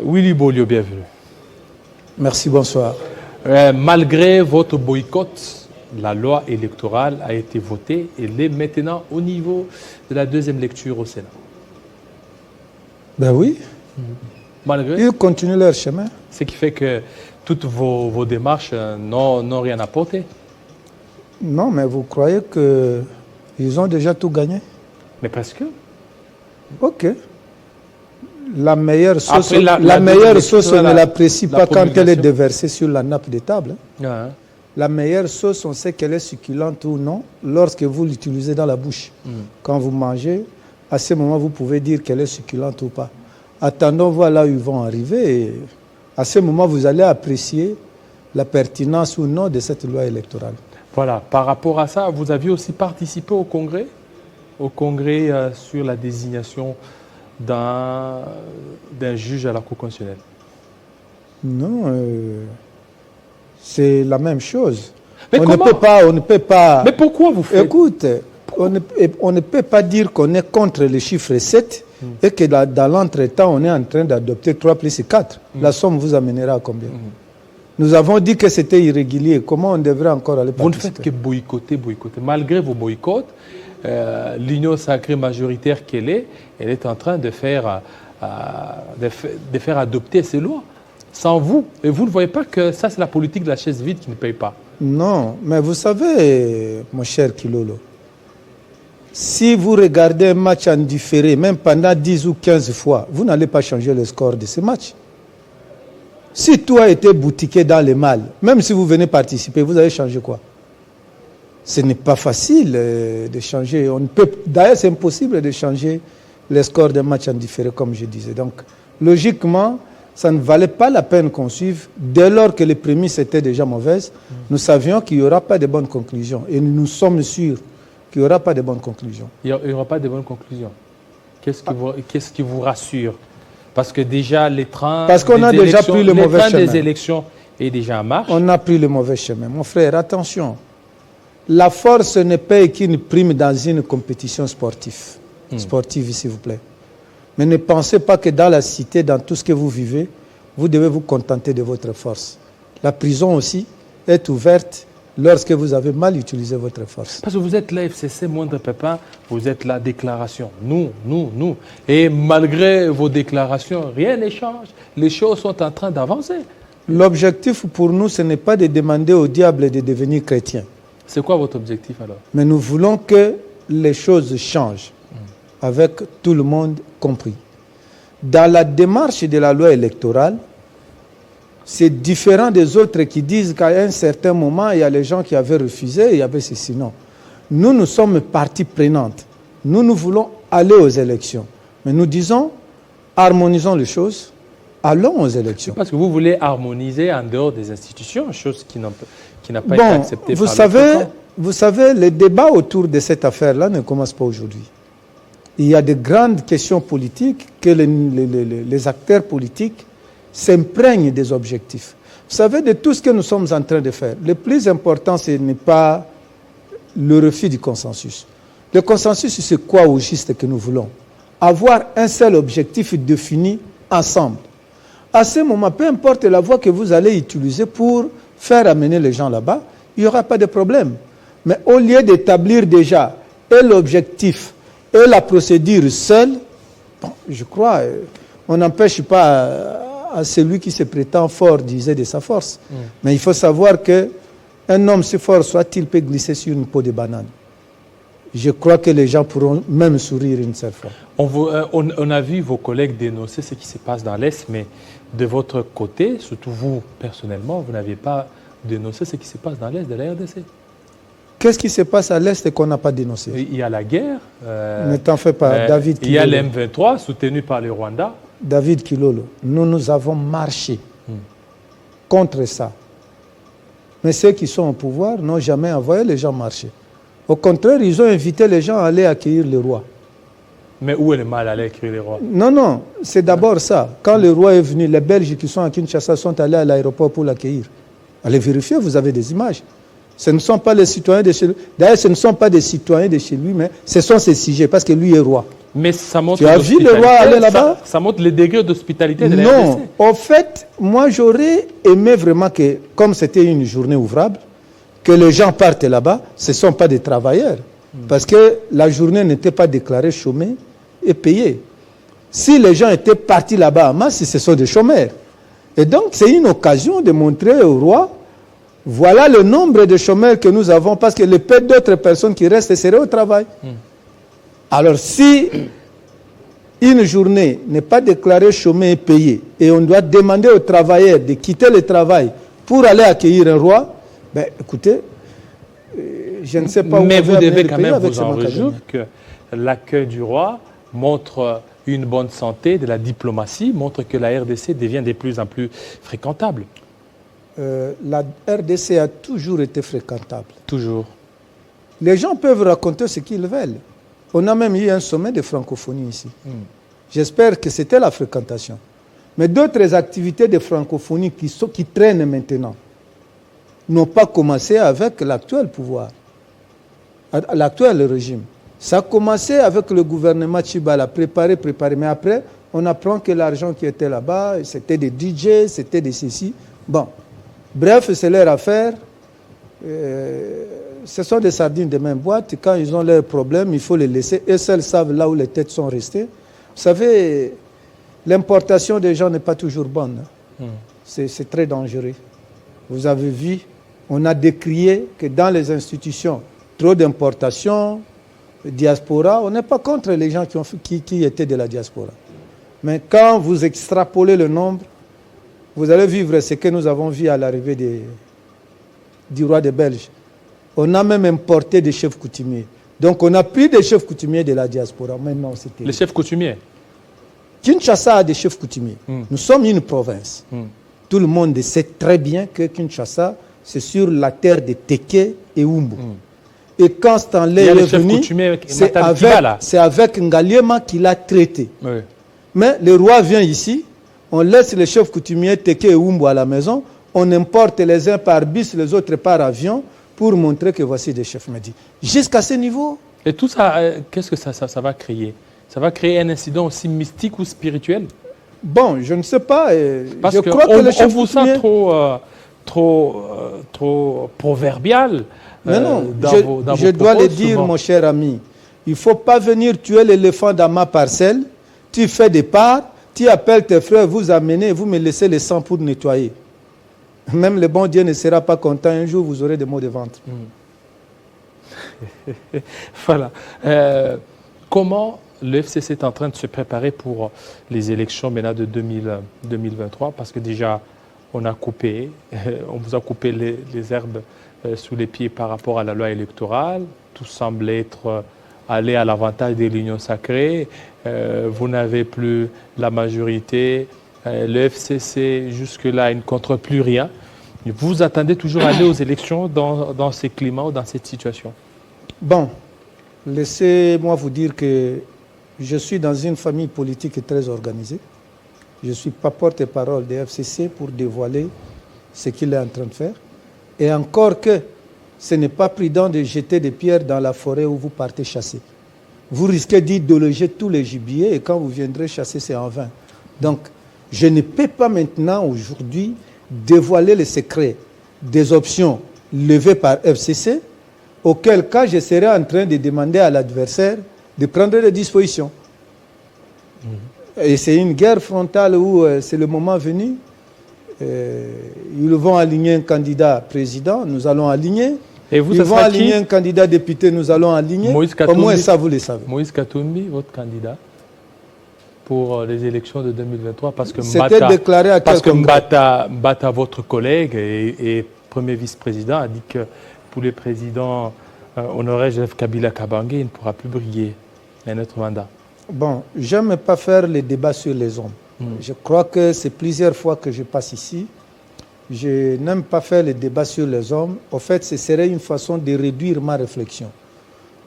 Willy Bolio, bienvenue. Merci, bonsoir. Malgré votre boycott, la loi électorale a été votée et elle est maintenant au niveau de la deuxième lecture au Sénat. Ben oui. Malgré, Ils continuent leur chemin. ce qui fait que toutes vos démarches n'ont rien apporté. Non, mais vous croyez qu'ils ont déjà tout gagné? Mais presque. Ok. La meilleure sauce, Après la meilleure sauce, on ne la l'apprécie pas quand elle est promulgation. déversée sur la nappe de table. Ah, La meilleure sauce, on sait qu'elle est succulente ou non lorsque vous l'utilisez dans la bouche. Quand vous mangez, à ce moment, vous pouvez dire qu'elle est succulente ou pas. Attendons voir là où ils vont arriver. Et à ce moment, vous allez apprécier la pertinence ou non de cette loi électorale. Voilà, par rapport à ça, vous aviez aussi participé au congrès sur la désignation d'un juge à la Cour constitutionnelle. Non, c'est la même chose. Mais on comment? ne peut pas. Mais pourquoi vous faites? Écoute, on ne peut pas dire qu'on est contre le chiffre 7 et que dans l'entretemps, on est en train d'adopter 3 plus 4. La somme vous amènera à combien? Nous avons dit que c'était irrégulier. Comment on devrait encore aller Vous ne participer? faites que boycotter. Malgré vos boycotts, l'union sacrée majoritaire qu'elle est en train de faire adopter ces lois. Sans vous. Et vous ne voyez pas que ça, c'est la politique de la chaise vide qui ne paye pas. Non, mais vous savez, mon cher Kilolo, si vous regardez un match en différé, même pendant 10 ou 15 fois, vous n'allez pas changer le score de ce match. Si tout a été boutiqué dans le mal, même si vous venez participer, vous allez changer quoi? Ce n'est pas facile de changer. D'ailleurs, c'est impossible de changer le score d'un match en différé, comme je disais. Donc, logiquement, ça ne valait pas la peine qu'on suive. Dès lors que les prémices étaient déjà mauvaises, nous savions qu'il n'y aura pas de bonnes conclusions. Et nous sommes sûrs qu'il n'y aura pas de bonnes conclusions. Il n'y aura pas de bonnes conclusions. Qu'est-ce qui vous rassure? Parce que déjà, les trains des élections est déjà en marche. On a pris le mauvais chemin. Mon frère, attention. La force ne paye qu'une prime dans une compétition sportive, s'il vous plaît. Mais ne pensez pas que dans la cité, dans tout ce que vous vivez, vous devez vous contenter de votre force. La prison aussi est ouverte lorsque vous avez mal utilisé votre force. Parce que vous êtes là, FCC, Moindre Pépin, vous êtes la déclaration. Nous. Et malgré vos déclarations, rien ne change. Les choses sont en train d'avancer. L'objectif pour nous, ce n'est pas de demander au diable de devenir chrétien. C'est quoi votre objectif alors? Mais nous voulons que les choses changent, avec tout le monde compris. Dans la démarche de la loi électorale, c'est différent des autres qui disent qu'à un certain moment, il y a les gens qui avaient refusé, il y avait ceci. Non. Nous sommes partie prenante. Nous voulons aller aux élections. Mais nous disons, harmonisons les choses, allons aux élections. Parce que vous voulez harmoniser en dehors des institutions, chose qui n'a pas été acceptée par vous savez, le débat autour de cette affaire-là ne commence pas aujourd'hui. Il y a de grandes questions politiques que les acteurs politiques s'imprègnent des objectifs. Vous savez, de tout ce que nous sommes en train de faire, le plus important, ce n'est pas le refus du consensus. Le consensus, c'est quoi au juste que nous voulons? Avoir un seul objectif défini ensemble. À ce moment, peu importe la voie que vous allez utiliser pour faire amener les gens là-bas, il n'y aura pas de problème. Mais au lieu d'établir déjà et l'objectif et la procédure seule, bon, je crois, on n'empêche pas à celui qui se prétend fort d'user de sa force. Mais il faut savoir qu'un homme si fort soit-il peut glisser sur une peau de banane. Je crois que les gens pourront même sourire une seule fois. On a vu vos collègues dénoncer ce qui se passe dans l'Est, mais de votre côté, surtout vous personnellement, vous n'aviez pas dénoncé ce qui se passe dans l'Est de la RDC. Qu'est-ce qui se passe à l'Est et qu'on n'a pas dénoncé? Il y a la guerre. Ne t'en fais pas, David Kilolo. Il y a l'M23 soutenu par le Rwanda. David Kilolo, nous avons marché contre ça. Mais ceux qui sont au pouvoir n'ont jamais envoyé les gens marcher. Au contraire, ils ont invité les gens à aller accueillir le roi. Mais où est le mal à aller accueillir le roi? Non, c'est d'abord ça. Quand le roi est venu, les Belges qui sont à Kinshasa sont allés à l'aéroport pour l'accueillir. Allez vérifier, vous avez des images. Ce ne sont pas les citoyens de chez lui. D'ailleurs, ce ne sont pas des citoyens de chez lui, mais ce sont ses sujets, parce que lui est roi. Mais ça montre Tu as vu le roi aller là-bas? Ça montre les degrés d'hospitalité de la Non. RDC. En fait, moi, j'aurais aimé vraiment que, comme c'était une journée ouvrable, que les gens partent là-bas. Ce ne sont pas des travailleurs. Parce que la journée n'était pas déclarée chômée et payée. Si les gens étaient partis là-bas en masse, ce sont des chômeurs. Et donc, c'est une occasion de montrer au roi, voilà le nombre de chômeurs que nous avons, parce que les peu d'autres personnes qui restent seraient au travail. Alors, si une journée n'est pas déclarée chômée et payée, et on doit demander aux travailleurs de quitter le travail pour aller accueillir un roi, ben, écoutez, je ne sais pas où. Mais vous devez quand même vous en réjouir que l'accueil du roi montre une bonne santé de la diplomatie, montre que la RDC devient de plus en plus fréquentable. La RDC a toujours été fréquentable. Toujours. Les gens peuvent raconter ce qu'ils veulent. On a même eu un sommet de francophonie ici. J'espère que c'était la fréquentation. Mais d'autres activités de francophonie qui traînent maintenant n'ont pas commencé avec l'actuel pouvoir, l'actuel régime. Ça a commencé avec le gouvernement Tchibala, préparé. Mais après, on apprend que l'argent qui était là-bas, c'était des DJ, c'était des ceci. Bon, bref, c'est leur affaire. Ce sont des sardines de même boîte. Quand ils ont leurs problèmes, il faut les laisser. Eux seuls savent là où les têtes sont restées. Vous savez, l'importation des gens n'est pas toujours bonne. C'est très dangereux. Vous avez vu, on a décrié que dans les institutions, trop d'importations, diaspora, on n'est pas contre les gens qui étaient de la diaspora. Mais quand vous extrapolez le nombre, vous allez vivre ce que nous avons vu à l'arrivée du roi des Belges. On a même importé des chefs coutumiers. Donc on a pris des chefs coutumiers de la diaspora. Maintenant, c'était... Les chefs coutumiers? Kinshasa a des chefs coutumiers. Nous sommes une province. Tout le monde sait très bien que Kinshasa, c'est sur la terre de Teke et Umbu. Et quand Stanley est venu, c'est avec Ngaliema qu'il a traité. Oui. Mais le roi vient ici, on laisse les chefs coutumiers Teke et Umbu à la maison, on importe les uns par bus, les autres par avion, pour montrer que voici des chefs médis. Jusqu'à ce niveau. Et tout ça, qu'est-ce que ça va créer? Ça va créer un incident aussi mystique ou spirituel? Bon, je ne sais pas. Parce je crois que les chefs vous sent trop proverbial. Mais non, je dois le dire, mon cher ami. Il ne faut pas venir tuer l'éléphant dans ma parcelle. Tu fais des parts, tu appelles tes frères, vous amenez, vous me laissez le sang pour nettoyer. Même le bon Dieu ne sera pas content. Un jour, vous aurez des maux de ventre. Voilà. Comment le FCC est en train de se préparer pour les élections maintenant de 2023? Parce que déjà, on vous a coupé les herbes sous les pieds par rapport à la loi électorale. Tout semble être allé à l'avantage de l'Union sacrée. Vous n'avez plus la majorité. Le FCC, jusque-là, il ne contre plus rien. Vous attendez toujours aller aux élections dans ces climats ou dans cette situation? Bon, laissez-moi vous dire que je suis dans une famille politique très organisée. Je ne suis pas porte-parole des FCC pour dévoiler ce qu'il est en train de faire. Et encore que ce n'est pas prudent de jeter des pierres dans la forêt où vous partez chasser. Vous risquez d'idéologiser tous les gibiers et quand vous viendrez chasser, c'est en vain. Donc, je ne peux pas maintenant, aujourd'hui, dévoiler les secrets des options levées par FCC, auquel cas je serai en train de demander à l'adversaire de prendre des dispositions. Et c'est une guerre frontale où c'est le moment venu. Ils vont aligner un candidat président, nous allons aligner. Et vous, ils vont aligner un candidat député, nous allons aligner. Au moins ça, vous le savez. Moïse Katumbi, votre candidat pour les élections de 2023, parce que Mbata, votre collègue et premier vice-président, a dit que pour le président honoré Joseph Kabila Kabange, il ne pourra plus briller un autre mandat. Bon, je n'aime pas faire les débats sur les hommes. Je crois que c'est plusieurs fois que je passe ici. Je n'aime pas faire les débats sur les hommes. En fait, ce serait une façon de réduire ma réflexion.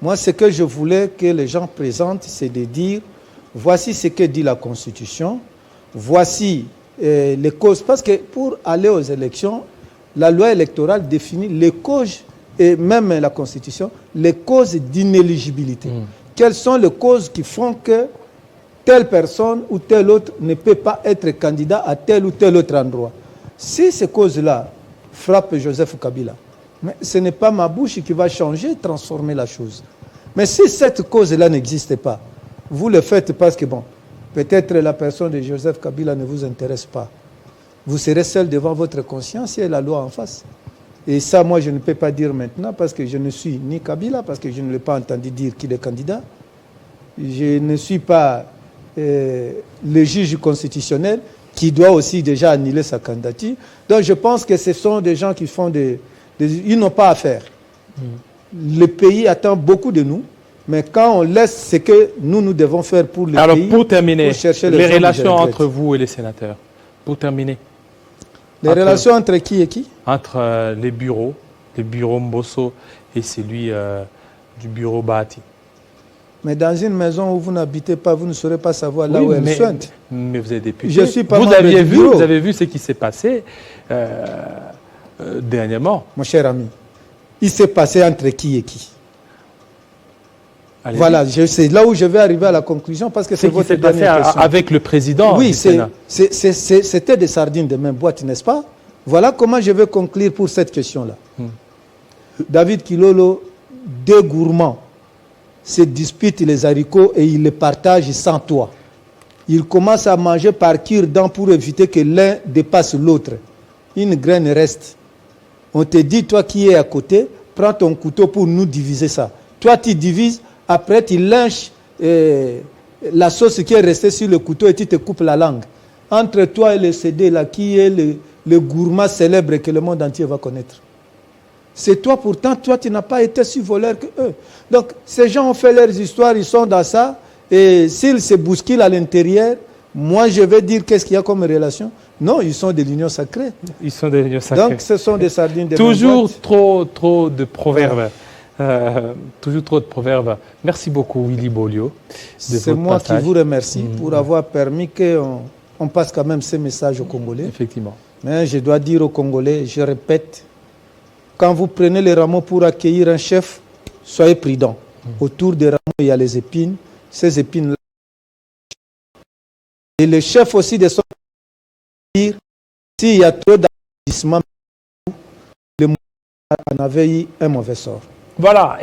Moi, ce que je voulais que les gens présentent, c'est de dire voici ce que dit la Constitution, voici les causes. Parce que pour aller aux élections, la loi électorale définit les causes, et même la Constitution, les causes d'inéligibilité. quelles sont les causes qui font que telle personne ou tel autre ne peut pas être candidat à tel ou tel autre endroit. Si ces causes-là frappent Joseph Kabila, mais ce n'est pas ma bouche qui va changer, transformer la chose. Mais si cette cause-là n'existe pas, vous le faites parce que, bon, peut-être la personne de Joseph Kabila ne vous intéresse pas. Vous serez seul devant votre conscience et la loi en face. Et ça, moi, je ne peux pas dire maintenant parce que je ne suis ni Kabila, parce que je ne l'ai pas entendu dire qu'il est candidat. Je ne suis pas le juge constitutionnel qui doit aussi déjà annuler sa candidature. Donc je pense que ce sont des gens qui font ils n'ont pas à faire. Le pays attend beaucoup de nous, mais quand on laisse ce que nous devons faire pour le pays... Alors pour terminer, pour chercher les relations entre vous et les sénateurs, pour terminer. Les relations entre qui et qui? Entre les bureaux Mbosso et celui du bureau Bahati. Mais dans une maison où vous n'habitez pas, vous ne saurez pas savoir là où elle sointe. Mais vous êtes député. Je suis pas vous avez vu ce qui s'est passé dernièrement. Mon cher ami, il s'est passé entre qui et qui? Voilà, c'est là où je vais arriver à la conclusion parce que c'est votre dernière question. Avec le président. Oui, c'était des sardines de même boîte, n'est-ce pas? Voilà comment je vais conclure pour cette question-là. David Kilolo, deux gourmands, se disputent les haricots et ils les partagent sans toi. Ils commencent à manger par cure-dent pour éviter que l'un dépasse l'autre. Une graine reste. On te dit, toi qui es à côté, prends ton couteau pour nous diviser ça. Toi, tu divises, après tu lynches la sauce qui est restée sur le couteau et tu te coupes la langue. Entre toi et le CD, là, qui est le gourmand célèbre que le monde entier va connaître. C'est toi, pourtant, toi, tu n'as pas été si voleur que eux. Donc, ces gens ont fait leurs histoires, ils sont dans ça. Et s'ils se bousculent à l'intérieur, moi, je vais dire qu'est-ce qu'il y a comme relation. Non, ils sont de l'union sacrée. Ils sont de l'union sacrée. Donc, ce sont des sardines de toujours trop de proverbes. Toujours trop de proverbes. Merci beaucoup, Willy Bolio. C'est moi qui vous remercie pour avoir permis qu'on passe quand même ces messages aux Congolais. Effectivement. Mais je dois dire aux Congolais, je répète, quand vous prenez les rameaux pour accueillir un chef, soyez prudents. Autour des rameaux, il y a les épines. Ces épines-là. Et le chef aussi de son dire, s'il y a trop d'applaudissements, le monde en avait eu un mauvais sort. Voilà.